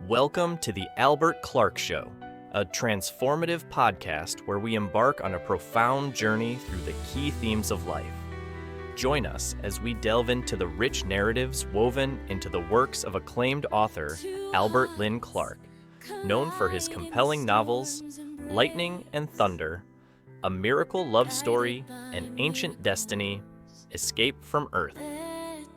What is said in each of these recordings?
Welcome to the Albert Clark Show, a transformative podcast where we embark on a profound journey through the key themes of life. Join us as we delve into the rich narratives woven into the works of acclaimed author Albert Lynn Clark, known for his compelling novels Lightning and Thunder, A Miracle Love Story, An Ancient Destiny, Escape from Earth.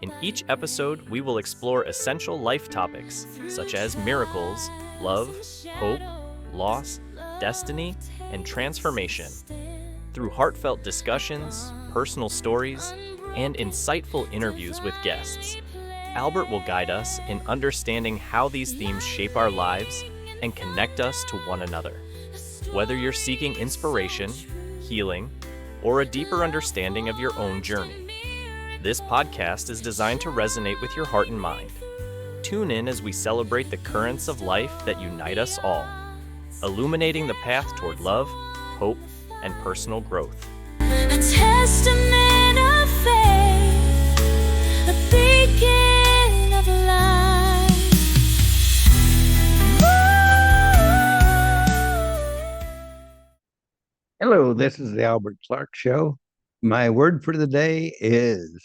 In each episode, we will explore essential life topics such as miracles, love, hope, loss, destiny, and transformation. Through heartfelt discussions, personal stories, and insightful interviews with guests, Albert will guide us in understanding how these themes shape our lives and connect us to one another. Whether you're seeking inspiration, healing, or a deeper understanding of your own journey, this podcast is designed to resonate with your heart and mind. Tune in as we celebrate the currents of life that unite us all, illuminating the path toward love, hope, and personal growth. A testament of faith, a beacon of light. Hello, this is the Albert Clark Show. My word for the day is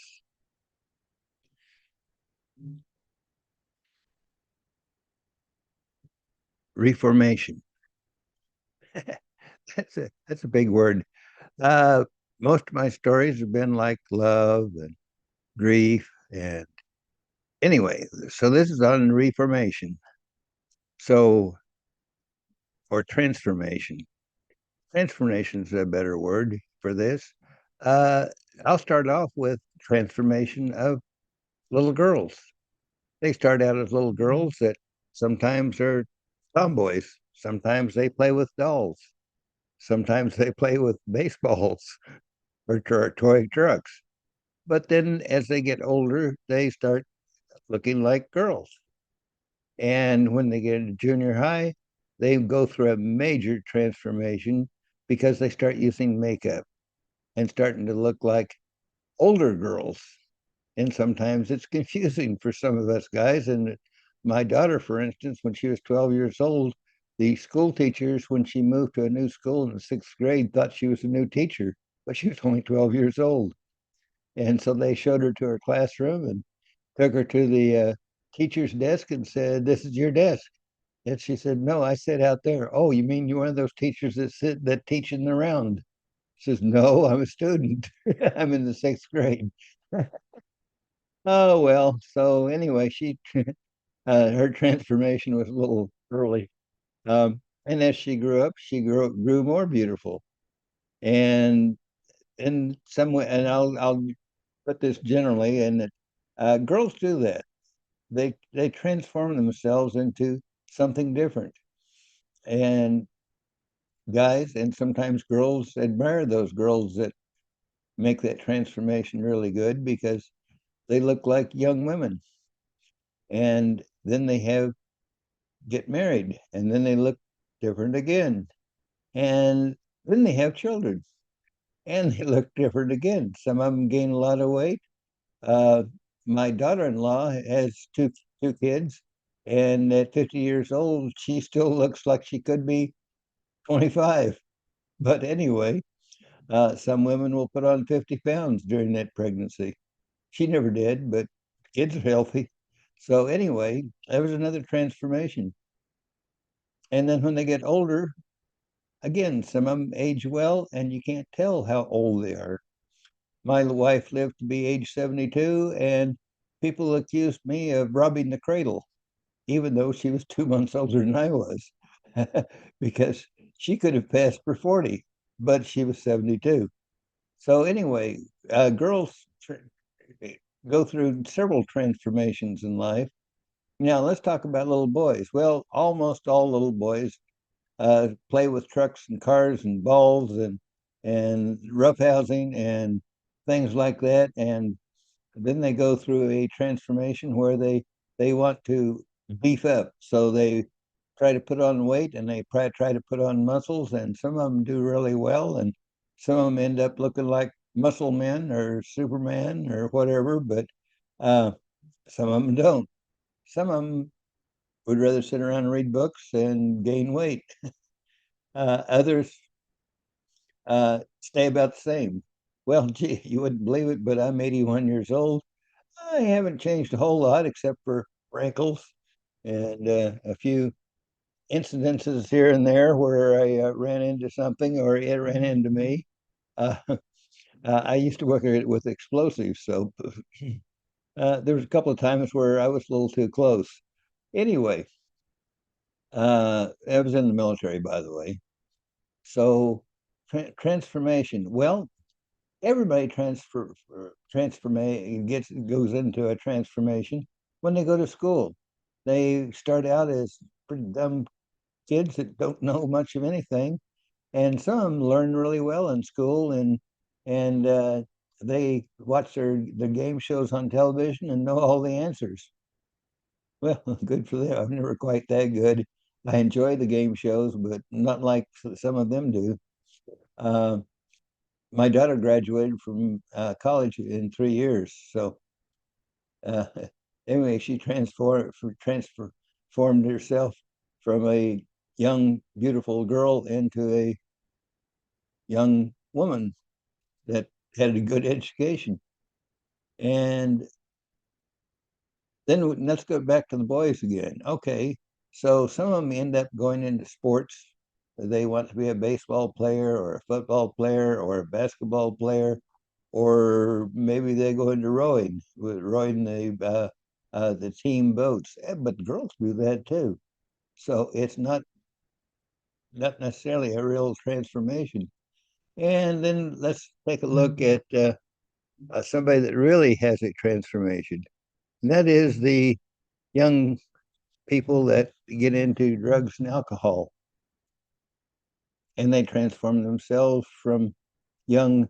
reformation. That's a big word. Most of my stories have been like love and grief, and anyway, so this is on reformation. So, or transformation. Transformation is a better word for this. Uh, I'll start off with transformation of little girls. They start out as little girls that sometimes are tomboys. Sometimes they play with dolls. Sometimes they play with baseballs or toy trucks. But then as they get older, they start looking like girls. And when they get into junior high, they go through a major transformation because they start using makeup and starting to look like older girls. And sometimes it's confusing for some of us guys. And my daughter, for instance, when she was 12 years old, the school teachers, when she moved to a new school in the sixth grade, thought she was a new teacher, but she was only 12 years old. And so they showed her to her classroom and took her to the teacher's desk and said, "This is your desk." And she said, "No, I sit out there." "Oh, you mean you're one of those teachers that teach in the round?" She says, "No, I'm a student. I'm in the sixth grade." Oh well. So anyway, she her transformation was a little early. And as she grew up, she grew more beautiful. And in some way, and I'll put this generally, and that girls do that. They transform themselves into something different. And guys and sometimes girls admire those girls that make that transformation really good because they look like young women. And then they have get married, and then they look different again. And then they have children, and they look different again. Some of them gain a lot of weight. Uh, my daughter-in-law has two kids, and at 50 years old, she still looks like she could be 25. But anyway, some women will put on 50 pounds during that pregnancy. She never did, but kids are healthy. So anyway, that was another transformation. And then when they get older, again, some of them age well, and you can't tell how old they are. My wife lived to be age 72, and people accused me of robbing the cradle, even though she was 2 months older than I was, because she could have passed for 40, but she was 72. So anyway, girls go through several transformations in life. Now let's talk about little boys. Well, almost all little boys play with trucks and cars and balls and roughhousing and things like that. And then they go through a transformation where they want to beef up. So they try to put on weight and they try to put on muscles, and some of them do really well, and some of them end up looking like muscle men or Superman or whatever, but uh, some of them don't. Some of them would rather sit around and read books and gain weight. Others stay about the same. Well, gee, you wouldn't believe it, but I'm 81 years old. I haven't changed a whole lot except for wrinkles and a few incidences here and there where I ran into something or it ran into me. Uh, I used to work with explosives, so there was a couple of times where I was a little too close. Anyway, I was in the military, by the way. So transformation. Well, everybody transformation goes into a transformation when they go to school. They start out as pretty dumb kids that don't know much of anything, and some learn really well in school, and they watch their game shows on television and know all the answers. Well, good for them. I'm never quite that good. I enjoy the game shows, but not like some of them do. Uh, my daughter graduated from college in 3 years, so uh, anyway, she transformed herself from a young, beautiful girl into a young woman that had a good education. And then let's go back to the boys again. Okay, so some of them end up going into sports. They want to be a baseball player or a football player or a basketball player, or maybe they go into rowing the team boats. But girls do that too. So it's not necessarily a real transformation. And then let's take a look at somebody that really has a transformation. And that is the young people that get into drugs and alcohol, and they transform themselves from young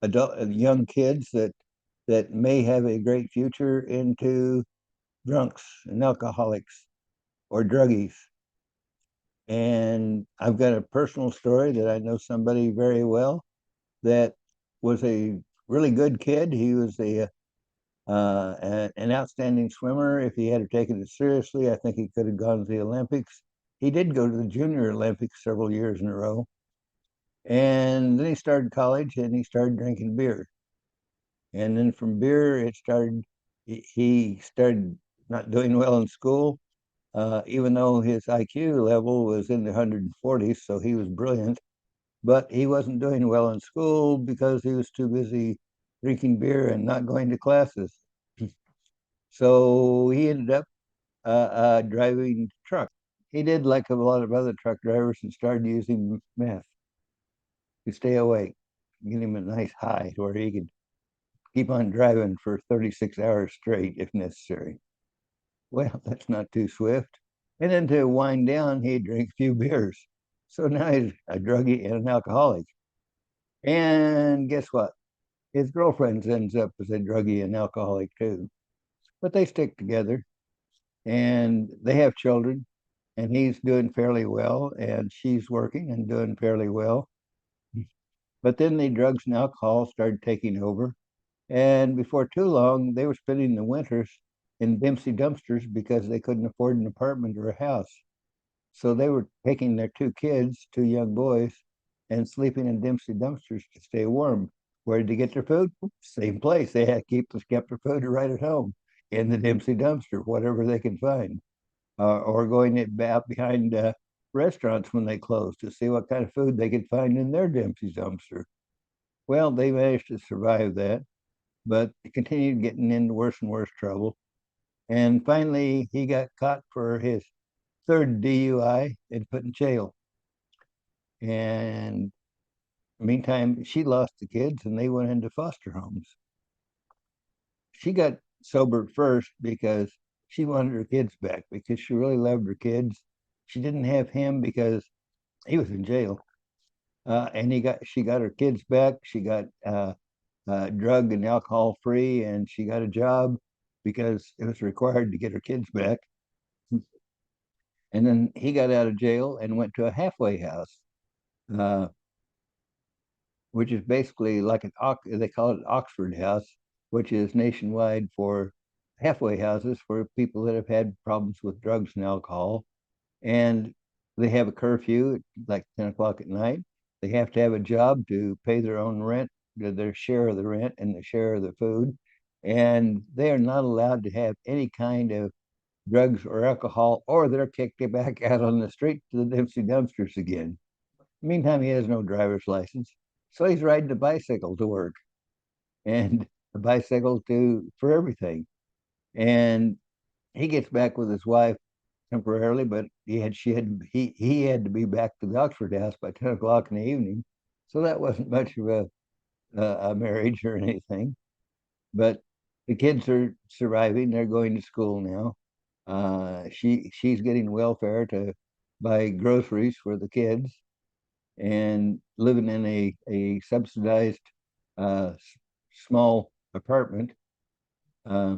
young kids that may have a great future into drunks and alcoholics or druggies. And I've got a personal story that I know somebody very well that was a really good kid. He was an outstanding swimmer. If he had taken it seriously, I think he could have gone to the Olympics. He did go to the Junior Olympics several years in a row. And then he started college and he started drinking beer. And then from beer, he started not doing well in school, even though his IQ level was in the 140s, so he was brilliant. But he wasn't doing well in school because he was too busy drinking beer and not going to classes. So he ended up driving truck. He did like a lot of other truck drivers and started using meth to stay awake, get him a nice high where he could keep on driving for 36 hours straight if necessary. Well, that's not too swift. And then to wind down, he'd drink a few beers. So now he's a druggie and an alcoholic. And guess what? His girlfriend ends up as a druggie and alcoholic too. But they stick together and they have children, and he's doing fairly well, and she's working and doing fairly well. But then the drugs and alcohol started taking over, and before too long, they were spending the winters in Dempsey dumpsters because they couldn't afford an apartment or a house. So they were taking their two kids, two young boys, and sleeping in Dempsey dumpsters to stay warm. Where did they get their food? Same place. They had kept their food right at home in the Dempsey dumpster, whatever they could find, or going out behind restaurants when they closed to see what kind of food they could find in their Dempsey dumpster. Well, they managed to survive that, but continued getting into worse and worse trouble. And finally, he got caught for his third DUI and put in jail. And meantime, she lost the kids and they went into foster homes. She got sober first because she wanted her kids back because she really loved her kids. She didn't have him because he was in jail. And she got her kids back. She got drug and alcohol free, and she got a job because it was required to get her kids back. And then he got out of jail and went to a halfway house, uh, which is basically like they call it Oxford House, which is nationwide for halfway houses for people that have had problems with drugs and alcohol. And they have a curfew at like 10 o'clock at night. They have to have a job to pay their own rent, their share of the rent and the share of the food. And they are not allowed to have any kind of drugs or alcohol, or they're kicked back out on the street to the Dempsey dumpsters again. Meantime, he has no driver's license. So he's riding a bicycle to work and a bicycle to for everything. And he gets back with his wife temporarily, but he had to be back to the Oxford House by 10 o'clock in the evening. So that wasn't much of a marriage or anything. But the kids are surviving. They're going to school now. She's getting welfare to buy groceries for the kids and living in a subsidized small apartment,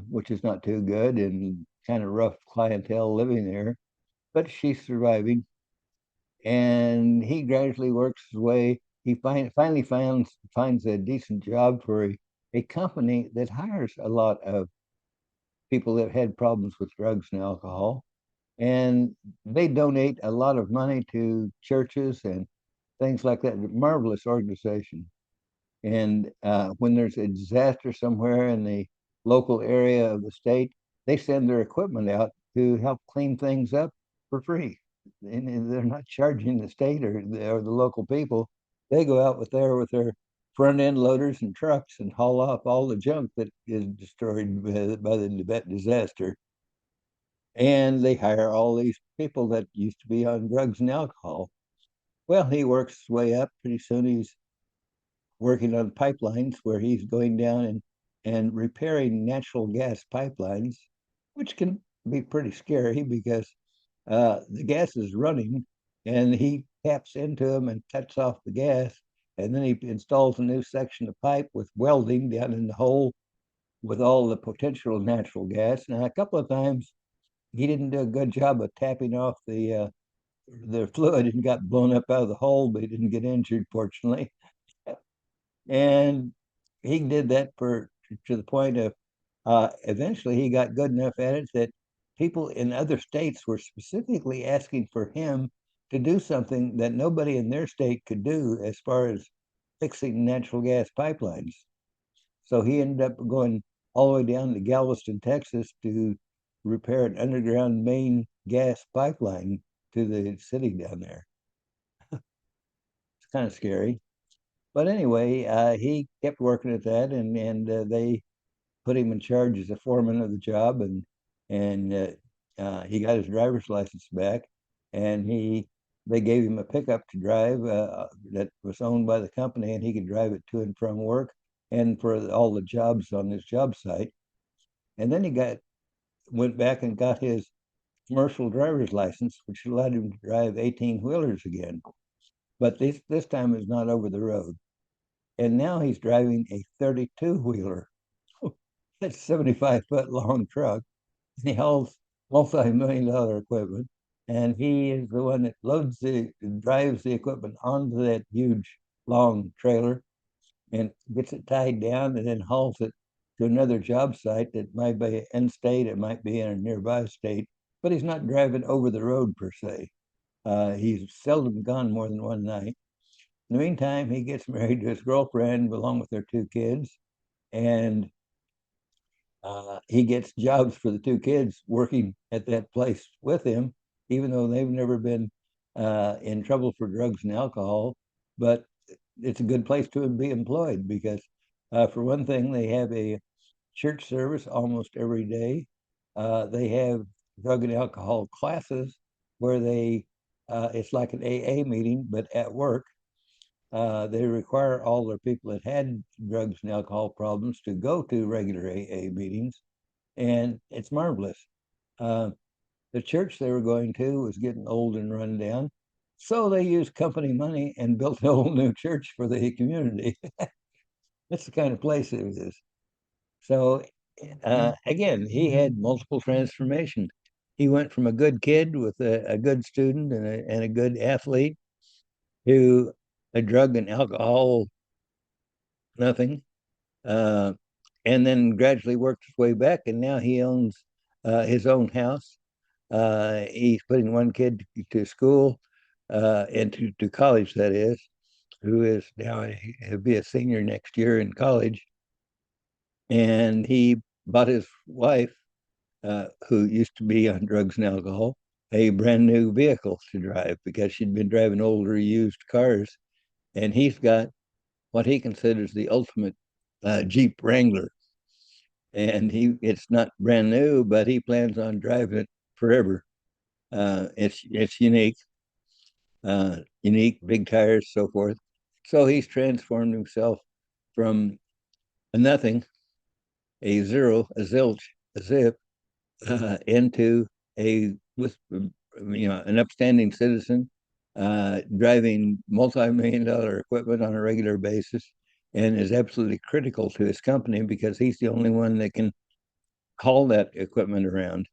which is not too good and kind of rough clientele living there. But she's surviving, and he gradually works his way. He finally finds a decent job for a company that hires a lot of people that had problems with drugs and alcohol, and they donate a lot of money to churches and things like that. Marvelous organization. And when there's a disaster somewhere in the local area of the state, they send their equipment out to help clean things up for free. And they're not charging the state or the local people. They go out with their front end loaders and trucks and haul off all the junk that is destroyed by the disaster. And they hire all these people that used to be on drugs and alcohol. Well, he works his way up. Pretty soon he's working on pipelines where he's going down and repairing natural gas pipelines, which can be pretty scary because the gas is running and he taps into them and cuts off the gas. And then he installs a new section of pipe with welding down in the hole with all the potential natural gas. Now, a couple of times he didn't do a good job of tapping off the fluid and got blown up out of the hole, but he didn't get injured, fortunately. And he did that for to the point of eventually he got good enough at it that people in other states were specifically asking for him to do something that nobody in their state could do as far as fixing natural gas pipelines. So he ended up going all the way down to Galveston, Texas to repair an underground main gas pipeline to the city down there. It's kind of scary. But anyway, he kept working at that, and they put him in charge as a foreman of the job, and he got his driver's license back, and they gave him a pickup to drive that was owned by the company, and he could drive it to and from work, and for all the jobs on his job site. And then went back and got his commercial driver's license, which allowed him to drive 18-wheelers again. But this time it's not over the road. And now he's driving a 32-wheeler. That's 75-foot long truck. And he hauls multi-million-dollar equipment. And he is the one that drives the equipment onto that huge long trailer and gets it tied down and then hauls it to another job site that might be in state, it might be in a nearby state, but he's not driving over the road per se. He's seldom gone more than one night. In the meantime, he gets married to his girlfriend along with their two kids, and he gets jobs for the two kids working at that place with him, even though they've never been in trouble for drugs and alcohol. But it's a good place to be employed because, for one thing, they have a church service almost every day. They have drug and alcohol classes where it's like an AA meeting, but at work. They require all their people that had drugs and alcohol problems to go to regular AA meetings, and it's marvelous. Uh, the church they were going to was getting old and run down, so they used company money and built a whole new church for the community. That's the kind of place it is. So again, he had multiple transformations. He went from a good kid with a good student and a good athlete to a drug and alcohol nothing. Uh, and then gradually worked his way back, and now he owns his own house. He's putting one kid to school and to college, that is, who is now he'll be a senior next year in college. And he bought his wife, who used to be on drugs and alcohol, a brand new vehicle to drive because she'd been driving older used cars. And he's got what he considers the ultimate Jeep Wrangler. And it's not brand new, but he plans on driving it forever. It's unique, big tires, so forth. So he's transformed himself from a nothing, a zero, a zilch, a zip, into a with an upstanding citizen, driving multi-million-dollar equipment on a regular basis, and is absolutely critical to his company because he's the only one that can haul that equipment around.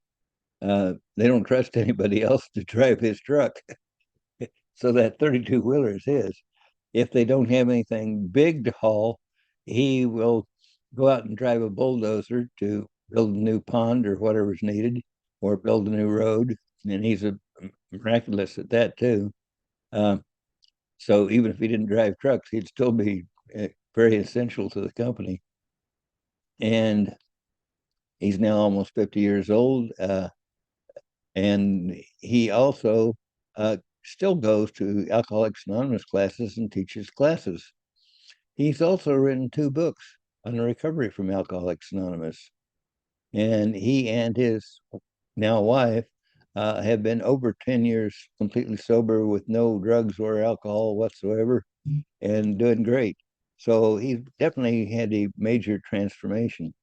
They don't trust anybody else to drive his truck. So that 32 wheeler is his. If they don't have anything big to haul, he will go out and drive a bulldozer to build a new pond or whatever's needed, or build a new road. And he's a miraculous at that too. Uh, so even if he didn't drive trucks, he'd still be very essential to the company. And he's now almost 50 years old. And he also still goes to Alcoholics Anonymous classes and teaches classes. He's also written 2 books on recovery from Alcoholics Anonymous. And he and his now wife have been over 10 years completely sober with no drugs or alcohol whatsoever and doing great. So he's definitely had a major transformation.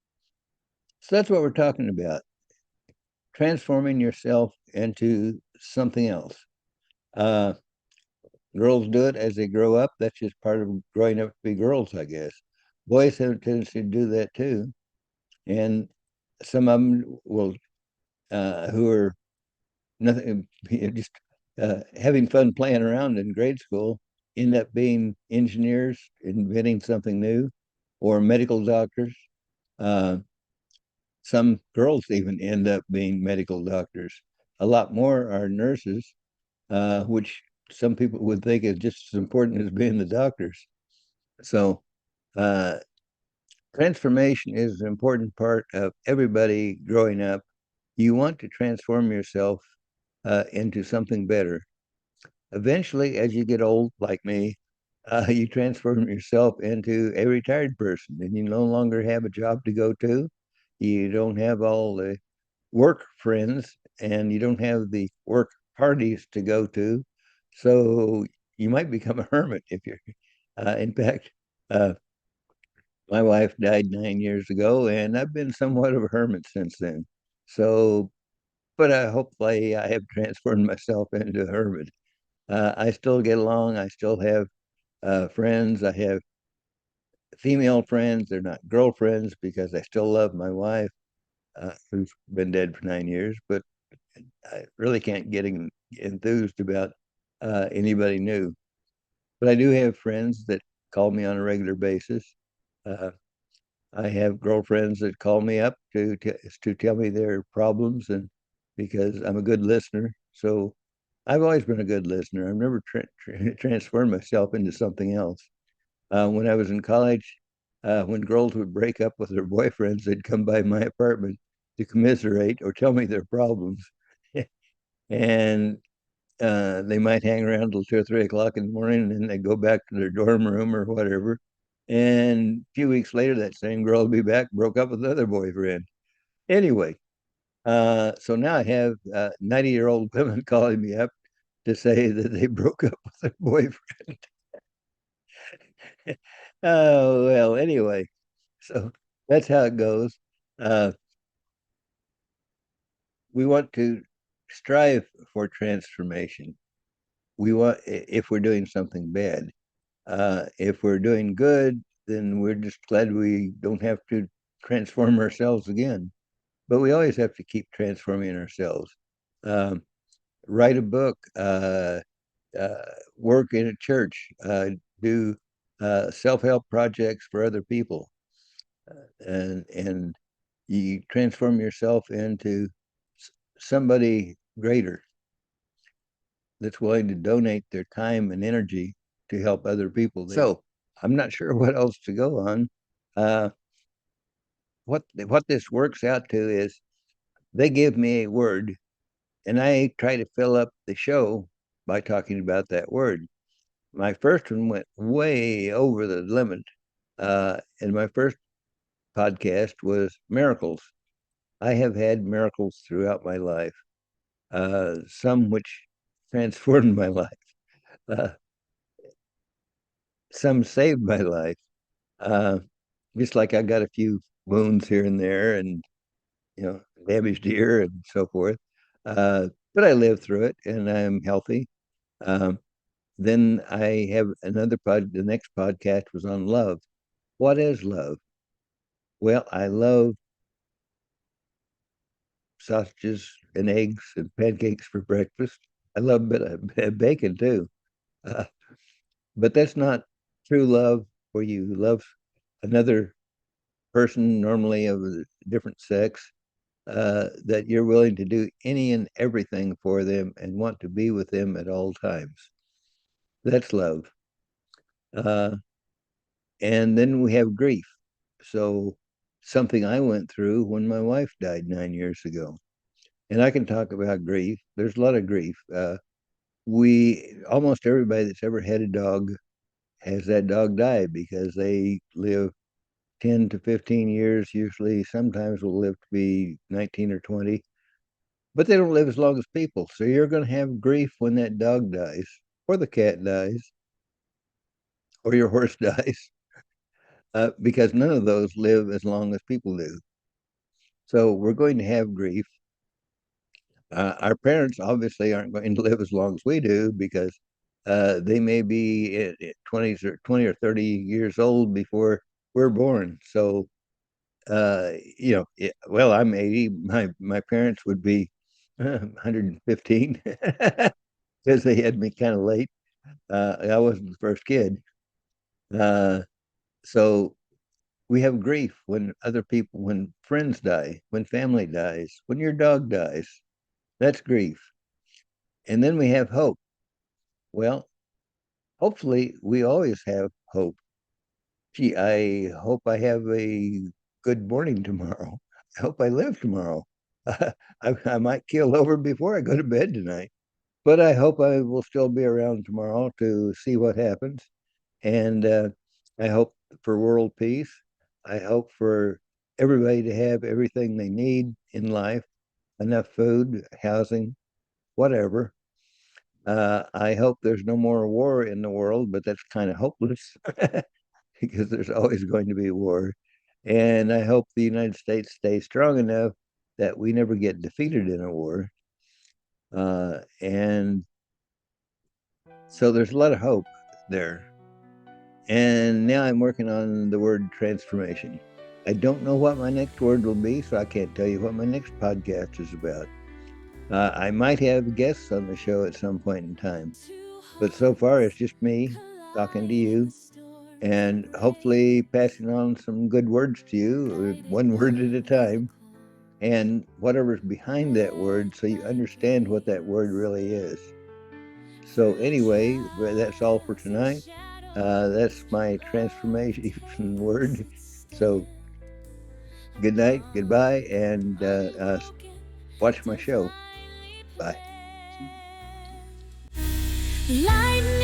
So that's what we're talking about, transforming yourself into something else. Uh, Girls do it as they grow up. That's just part of growing up to be girls, I guess. Boys have a tendency to do that too. And some of them will, who are nothing, just having fun playing around in grade school, end up being engineers, inventing something new, or medical doctors. Uh, some girls even end up being medical doctors. A lot more are nurses, which some people would think is just as important as being the doctors. So, uh, transformation is an important part of everybody growing up. You want to transform yourself into something better. Eventually, as you get old, like me, you transform yourself into a retired person and you no longer have a job to go to. You don't have all the work friends and you don't have the work parties to go to. So you might become a hermit if you're, in fact, uh, my wife died 9 years ago and I've been somewhat of a hermit since then. So, but hopefully I have transformed myself into a hermit. I still get along. I still have friends. I have female friends. They're not girlfriends because I still love my wife, who's been dead for 9 years. But I really can't get enthused about anybody new. But I do have friends that call me on a regular basis. Uh, I have girlfriends that call me up to tell me their problems, and because I'm a good listener. So I've always been a good listener. I've never transformed myself into something else. When I was in college, when girls would break up with their boyfriends, they'd come by my apartment to commiserate or tell me their problems. And they might hang around till 2 or 3 o'clock in the morning and then they go back to their dorm room or whatever. And a few weeks later, that same girl will be back, broke up with another boyfriend. Anyway, so now I have 90-year-old women calling me up to say that they broke up with their boyfriend. Oh, well, anyway, so that's how it goes. Uh, we want to strive for transformation. We want, if we're doing something bad. If we're doing good, then we're just glad we don't have to transform ourselves again. But we always have to keep transforming ourselves. Um, Write a book, uh, work in a church, do self-help projects for other people. and you transform yourself into somebody greater that's willing to donate their time and energy to help other people. So I'm not sure what else to go on. What this works out to is they give me a word, and I try to fill up the show by talking about that word. My first one went way over the limit, and my first podcast was miracles. I have had miracles throughout my life, some which transformed my life, uh, some saved my life. Uh, just like I got a few wounds here and there, and damaged ear and so forth. But I lived through it, and I'm healthy. Um, then I have another The next podcast was on love. What is love? Well, I love sausages and eggs and pancakes for breakfast. I love a bit of bacon too. Uh, but that's not true love where you love another person, normally of a different sex, that you're willing to do any and everything for them and want to be with them at all times. That's love. Uh, and then we have grief. So, something I went through when my wife died 9 years ago. And I can talk about grief. There's a lot of grief. Almost everybody that's ever had a dog has that dog die because they live 10 to 15 years, usually, sometimes will live to be 19 or 20, but they don't live as long as people. So you're going to have grief when that dog dies, or the cat dies, or your horse dies, because none of those live as long as people do. So we're going to have grief. Our parents obviously aren't going to live as long as we do because they may be at 20 or 30 years old before we're born. So, well, I'm 80. My parents would be 115 because they had me kind of late. I wasn't the first kid. So we have grief when friends die, when family dies, when your dog dies. That's grief. And then we have hope. Well, hopefully we always have hope. Gee, I hope I have a good morning tomorrow. I hope I live tomorrow. I might keel over before I go to bed tonight, but I hope I will still be around tomorrow to see what happens. And I hope for world peace. I hope for everybody to have everything they need in life, enough food, housing, whatever. I hope there's no more war in the world, but that's kind of hopeless because there's always going to be war. And I hope the United States stays strong enough that we never get defeated in a war. And so there's a lot of hope there. And now I'm working on the word transformation. I don't know what my next word will be, so I can't tell you what my next podcast is about. I might have guests on the show at some point in time, but so far it's just me talking to you and hopefully passing on some good words to you, one word at a time, and whatever's behind that word so you understand what that word really is. So anyway, that's all for tonight. That's my transformation word. So good night, goodbye, and watch my show. Bye. Lightning